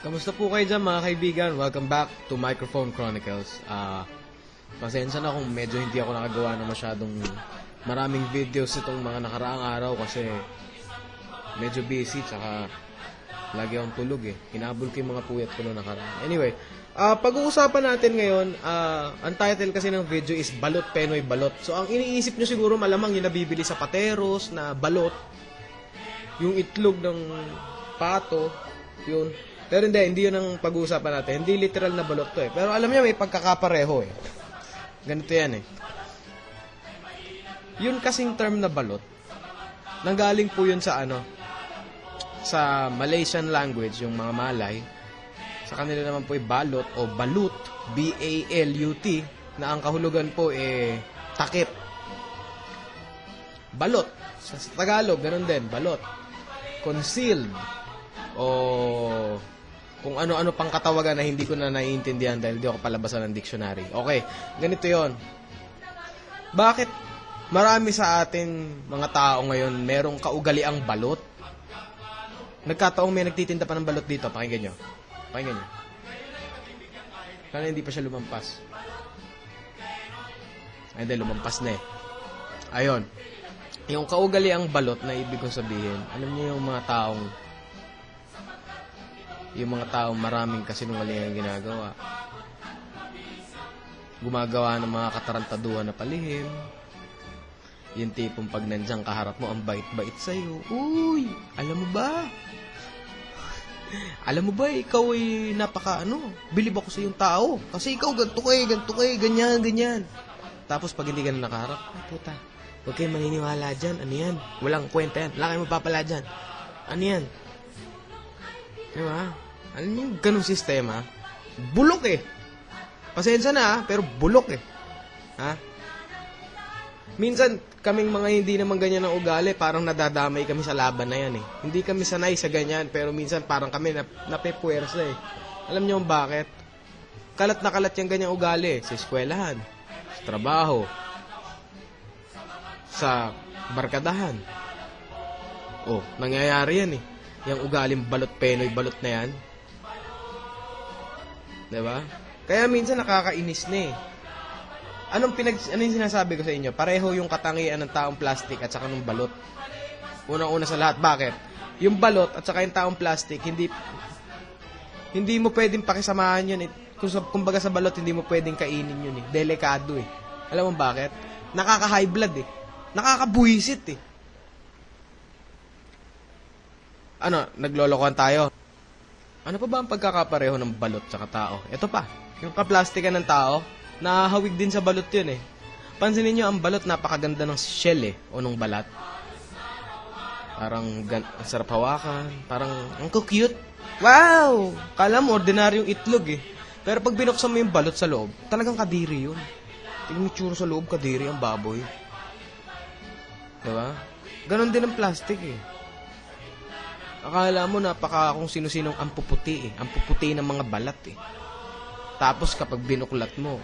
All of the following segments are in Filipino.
Kamusta po kayo dyan mga kaibigan? Welcome back to Microphone Chronicles. Pasensya na kung medyo hindi ako nakagawa ng masyadong maraming videos itong mga nakaraang araw kasi medyo busy tsaka lagi akong tulog eh. Hinabol ko yung mga puyat ko noong nakaraan. Anyway, pag-uusapan natin ngayon, ang title kasi ng video is Balot Penoy Balot. So ang iniisip nyo siguro malamang yung nabibili sa pateros na balot, yung itlog ng pato, yun. Pero hindi yun ang pag-uusapan natin. Hindi literal na balot to eh. Pero alam niyo may pagkakapareho eh. Ganito yan eh. Yun kasing term na balot, nanggaling po yun sa sa Malaysian language, yung mga Malay. Sa kanila naman po ay balot o balut, B-A-L-U-T, na ang kahulugan po takip. Balot. Sa Tagalog, ganun din, balot. Concealed. O kung ano-ano pang katawagan na hindi ko na naiintindihan dahil di ako palabasan ng dictionary. Okay, ganito yon. Bakit marami sa atin mga tao ngayon merong kaugaliang balot? Nagkataong may nagtitinda pa ng balot dito. Pakinggan nyo. Pakinggan nyo. Kaya hindi pa siya lumampas. Ay, hindi, lumampas na eh. Ayun. Yung kaugaliang balot na ibig kong sabihin, alam niyo yung mga taong maraming kasinungalingan ginagawa. Gumagawa ng mga katarantaduhan na palihim. Yung tipong pag nandiyan kaharap mo, ang bait-bait sa'yo. Uy, alam mo ba? Alam mo ba, ikaw ay bilib ako sa iyong tao. Kasi ikaw, ganito ka ganyan. Tapos pag hindi ka na nakaharap, ay puta, huwag kayong maniniwala dyan. Ano yan? Walang kwenta yan. Wala kayong mapapala dyan. Ano yan? Diba? Alam niyo, ganung sistema, bulok eh. Pasensya na pero bulok eh. Ha? Minsan, kaming mga hindi naman ganyan ang ugali, parang nadadamay kami sa laban na yan eh. Hindi kami sanay sa ganyan, pero minsan parang kami napepuwersa eh. Alam niyo bakit? Kalat na kalat yung ganyang ugali sa eskwelahan, sa trabaho, sa barkadahan. Oh, nangyayari yan eh. Yung ugaling balot penoy balot na yan. Diba? Kaya minsan nakakainis na eh. Anong sinasabi ko sa inyo? Pareho yung katangian ng taong plastic at saka ng balot. Unang-una sa lahat, bakit? Yung balot at saka yung taong plastic, hindi mo pwedeng pakisamahan yun eh. Kumbaga sa balot, hindi mo pwedeng kainin yun eh. Delikado eh. Alam mo bakit? Nakaka-high blood eh. Nakakabuhisit eh. Naglolokohan tayo. Ano pa ba ang pagkakapareho ng balot sa tao? Ito pa, yung kaplastikan ng tao, nahahawig din sa balot yun eh. Pansinin nyo, ang balot napakaganda ng shell eh, o ng balat. Parang ang sarap hawakan, parang ang cute. Wow! Kala mo, ordinaryong itlog eh. Pero pag binuksan mo yung balot sa loob, talagang kadiri yun. Tingnan mo tsura sa loob, kadiri ang baboy. Diba? Ganon din ang plastic eh. Akala mo kung sino-sinong ang puputi eh. Ang puputi ng mga balat eh. Tapos kapag binuklat mo,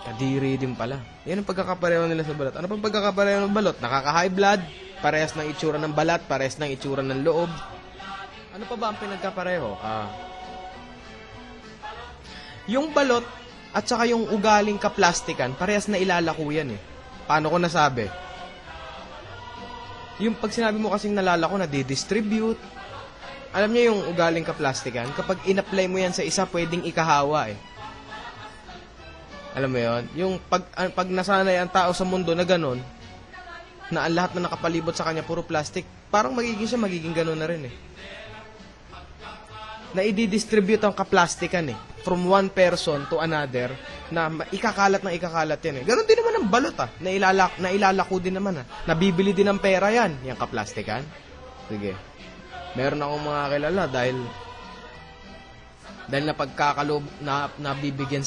kadiri din pala. Yan ang pagkakapareho nila sa balat. Ano pang pagkakapareho ng balot? Nakaka-high blood, parehas ng itsura ng balat, parehas ng itsura ng loob. Ano pa ba ang pinagkapareho? Yung balot at saka yung ugaling kaplastikan, parehas na ilalako yan eh. Paano ko nasabi? Yung pag sinabi mo kasing nalalako na di-distribute, alam niyo yung ugaling kaplastikan, kapag in-apply mo yan sa isa, pwedeng ikahawa eh. Alam mo yon? Yung pag nasanay ang tao sa mundo na ganon, na ang lahat na nakapalibot sa kanya puro plastic, parang magiging ganon na rin eh. Na i-distribute ang kaplastikan eh. From one person to another, na ikakalat yan eh. Ganon din naman ang balot na ilalako din naman Nabibili din ng pera yan. Yung kaplastikan. Sige. Meron akong mga kilala dahil nabibigyan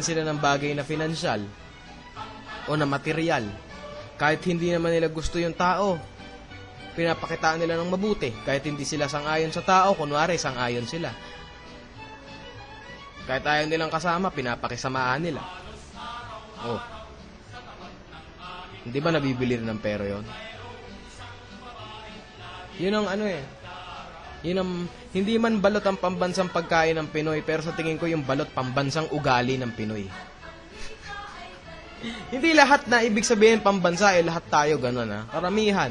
sila ng bagay na financial o na material. Kahit hindi naman nila gusto yung tao, pinapakitaan nila ng mabuti. Kahit hindi sila sang-ayon sa tao, kunwari sang-ayon sila. Kahit ayaw nilang kasama, pinapakisamaan nila. Oh. Hindi ba nabibili rin ng pera yon? Yun ang ano eh. Yun ang, hindi man balot ang pambansang pagkain ng Pinoy, pero sa tingin ko yung balot pambansang ugali ng Pinoy. Hindi lahat na ibig sabihin pambansa, lahat tayo ganun ha. Karamihan.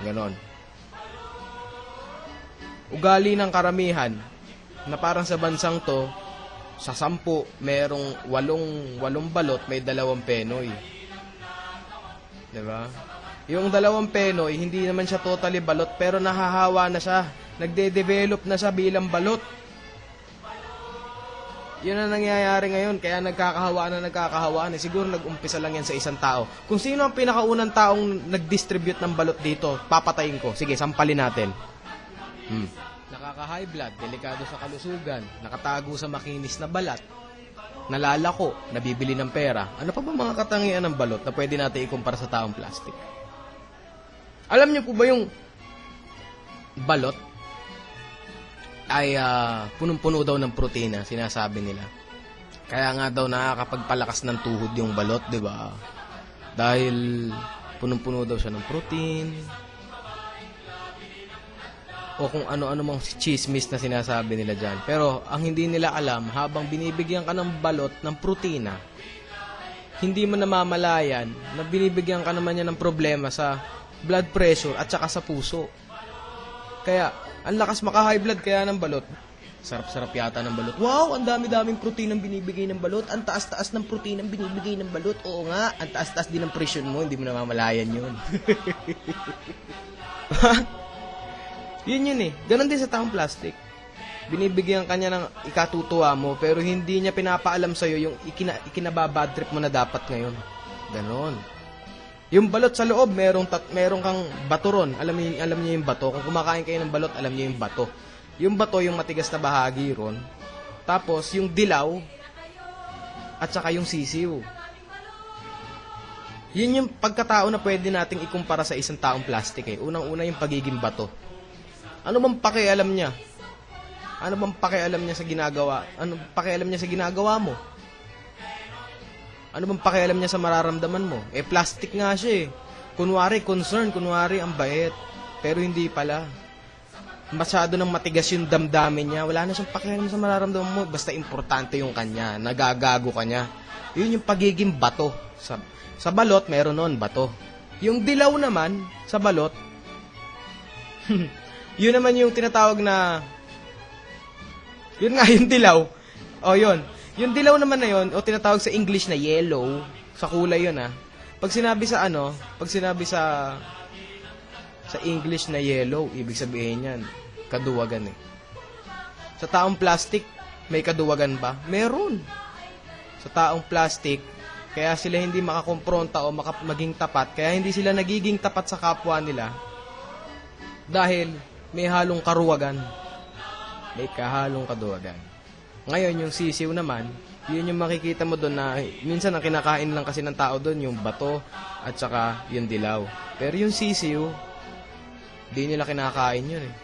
Ganon. Ugali ng karamihan, na parang sa bansang to, sa 10, merong 8 balot, may 2 Penoy. Diba? Yung 2 Penoy, hindi naman siya totally balot, pero nahahawa na siya. Nagde-develop na siya bilang balot. Yun ang nangyayari ngayon, kaya nagkakahawaan. Siguro nag-umpisa lang yan sa isang tao. Kung sino ang pinakaunang taong nag-distribute ng balot dito, papatayin ko. Sige, sampalin natin. Nakaka-high blood, delikado sa kalusugan, nakatago sa makinis na balat, nalalako, nabibili ng pera. Ano pa ba mga katangian ng balot na pwede natin ikumpara sa taong plastic? Alam niyo po ba yung balot ay punong-puno daw ng protina, sinasabi nila. Kaya nga daw nakakapagpalakas ng tuhod yung balot, di ba? Dahil punong-puno daw siya ng protein. O kung ano-ano mang chismis na sinasabi nila dyan. Pero ang hindi nila alam, habang binibigyan ka ng balot ng protina, hindi mo namamalayan na binibigyan ka naman niya ng problema sa blood pressure at saka sa puso. Kaya, ang lakas maka-high blood kaya ng balot. Sarap-sarap yata ng balot. Wow, ang dami-daming protein ang binibigay ng balot. Ang taas-taas ng protein ang binibigay ng balot. Oo nga, ang taas-taas din ng presyon mo. Hindi mo namamalayan yun. Yun eh. Ganon din sa taong plastic. Binibigyan ka niya ng ikatutuwa mo, pero hindi niya pinapaalam sa'yo yung ikinababad trip mo na dapat ngayon. Ganon. Yung balot sa loob, merong kang bato ron. Alam niyo yung bato. Kung kumakain kayo ng balot, alam niyo yung bato. Yung bato, yung matigas na bahagi ron. Tapos, yung dilaw, at saka yung sisiw. Yun yung pagkatao na pwede nating ikumpara sa isang taong plastic eh. Unang-una yung pagiging bato. Ano bang pakialam niya? Ano bang pakialam niya sa ginagawa? Ano pakialam niya sa ginagawa mo? Ano bang pakialam niya sa mararamdaman mo? Eh, plastic nga siya eh. Kunwari, concern. Kunwari, ang bait. Pero hindi pala. Masyado nang matigas yung damdamin niya. Wala na siyang pakialam sa mararamdaman mo. Basta importante yung kanya. Nagagago ka niya. Yun yung pagiging bato. Sa balot, meron nun, bato. Yung dilaw naman, sa balot, yun naman yung tinatawag na, yun nga, yung dilaw. O, yun. Yung dilaw naman na yun, o tinatawag sa English na yellow, sa kulay yun Pag sinabi sa English na yellow, ibig sabihin yan, kaduwagan eh. Sa taong plastic, may kaduwagan ba? Meron. Sa taong plastic, kaya sila hindi makakompronta o maging tapat, kaya hindi sila nagiging tapat sa kapwa nila, dahil may halong karuwagan. May kahalong kaduwagan. Ngayon, yung sisiw naman, yun yung makikita mo doon na minsan ang kinakain lang kasi ng tao doon, yung bato at saka yung dilaw. Pero yung sisiw, di nila kinakain yun eh.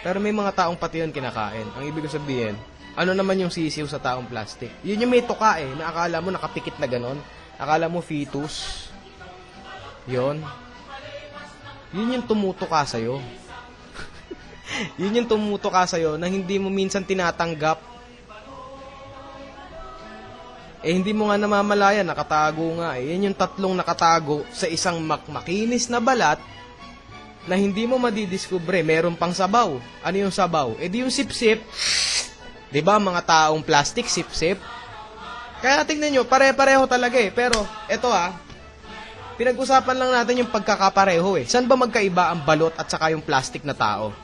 Pero may mga taong pati yun kinakain. Ang ibig sabihin, ano naman yung sisiw sa taong plastic? Yun yung may tuka eh, na akala mo nakapikit na ganon. Akala mo fetus. Yun. Yun yung tumutuka sa'yo. Yun yung tumutuka sa'yo na hindi mo minsan tinatanggap. Eh, hindi mo nga namamalayan, nakatago nga eh. Yan yung tatlong nakatago sa isang makinis na balat na hindi mo madidiskubre. Meron pang sabaw. Ano yung sabaw? Eh, di yung sip-sip. Diba, mga taong plastic, sip-sip. Kaya tingnan nyo, pare-pareho talaga eh. Pero, eto pinag-usapan lang natin yung pagkakapareho eh. Saan ba magkaiba ang balot at saka yung plastic na tao?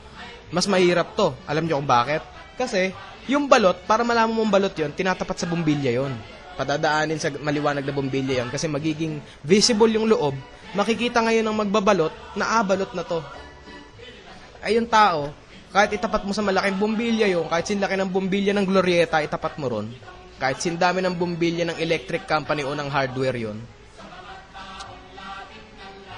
Mas mahirap to. Alam nyo kung bakit? Kasi, yung balot, para malaman mong balot yon, tinatapat sa bumbilya yon. Patadaanin sa maliwanag na bumbilya yon kasi magiging visible yung loob. Makikita ngayon ng magbabalot na balot na to. Ay yung tao, kahit itapat mo sa malaking bumbilya yon, kahit sinlaki ng bumbilya ng Glorieta, itapat mo ron. Kahit sindami ng bumbilya ng electric company o ng hardware yon,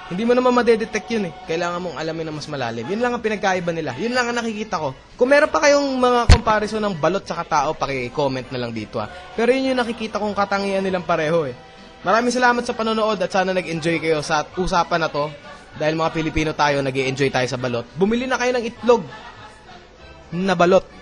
hindi mo naman madedetect yun eh. Kailangan mong alamin na mas malalim. Yun lang ang pinagkaiba nila. Yun lang ang nakikita ko. Kung meron pa kayong mga comparison ng balot sa tao, paki-comment na lang dito Pero yun yung nakikita kong katangian nilang pareho eh. Maraming salamat sa panonood at sana nag-enjoy kayo sa usapan na to. dahil mga Pilipino tayo, nag-enjoy tayo sa balot, bumili na kayo ng itlog na balot.